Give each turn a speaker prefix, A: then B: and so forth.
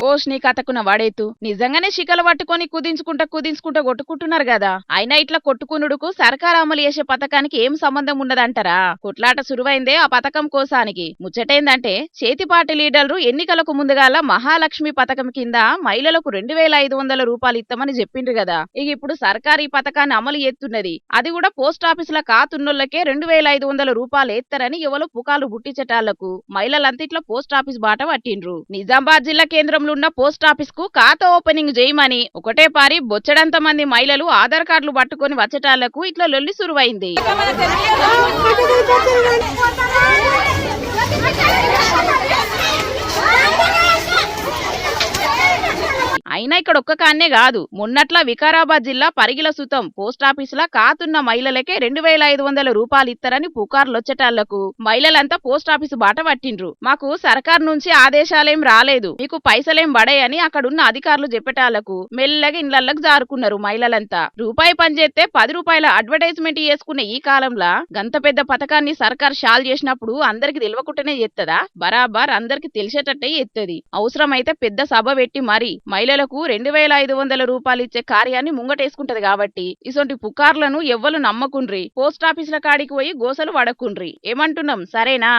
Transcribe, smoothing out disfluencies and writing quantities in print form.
A: Osh నీ కథకున్న వాడేతు నిజంగానే శికలు పట్టుకొని కుదించుకుంటా కొట్టుకుంటున్నారు కదా. అయినా ఇట్లా కొట్టుకునుడుకు సర్కార్ అమలు చేసే పథకానికి ఏం సంబంధం ఉన్నదంటారా? కొట్లాట సురువైందే ఆ పథకం కోసానికి. ముచ్చటేందంటే చేతి పార్టీ లీడర్లు ఎన్నికలకు ముందుగాల మహాలక్ష్మి పథకం కింద మహిళలకు 2500 రూపాయలు ఇస్తామని చెప్పిండ్రు కదా. ఇక ఇప్పుడు సర్కార్ ఈ పథకాన్ని అమలు చేస్తున్నది. అది కూడా పోస్ట్ ఆఫీసుల కాతున్నోళ్లకే 2500 రూపాయలు ఎత్తారని ఎవరో పుకార్లు బుట్టించటాలకు మహిళలంతా ఇట్లా పోస్ట్ ఆఫీస్ బాట పట్టిండ్రు. నిజామాబాద్ జిల్లా కేంద్రంలో ఉన్న పోస్ట్ ఆఫీస్ కు ఖాతా ఓపెనింగ్ చేయమని ఒకటే పారి బొచ్చడంత మంది మహిళలు ఆధార్ కార్డులు పట్టుకొని వచ్చేటాళ్లకు ఇట్లా లొల్లి సురువైంది. అయినా ఇక్కడ ఒక్క కాన్నే కాదు, మొన్నట్లా వికారాబాద్ జిల్లా పరిగిల సుతం పోస్ట్ ఆఫీసుల కాతున్న మహిళలకే 2500 రూపాయలు ఇస్తారని పుకార్లొచ్చేటాళ్లకు మహిళలంతా పోస్ట్ ఆఫీసు బాట పట్టిండ్రు. మాకు సర్కార్ నుంచి ఆదేశాలేం రాలేదు, మీకు పైసలేం పడాయని అక్కడున్న అధికారులు చెప్పేటాళ్లకు మెల్లగా ఇండ్లకి జారుకున్నారు మహిళలంతా. రూపాయి పనిచేస్తే 10 రూపాయల అడ్వర్టైజ్మెంట్ చేసుకునే ఈ కాలంలో గంత పెద్ద పథకాన్ని సర్కార్ షాల్ చేసినప్పుడు అందరికి తెలియకుండానే చేస్తదా? బరాబర్ అందరికి తెలిసేటట్టే చేస్తది. అవసరమైతే పెద్ద సభ పెట్టి మరి మహిళలకు 2500 రూపాయలు ఇచ్చే కార్యాన్ని ముంగటేసుకుంటది. కాబట్టి ఇసొంటి పుకార్లను ఎవ్వరు నమ్మకుండ్రి, పోస్ట్ ఆఫీసుల కాడికి పోయి గోసలు పడకుండ్రి. ఏమంటున్నాం, సరేనా?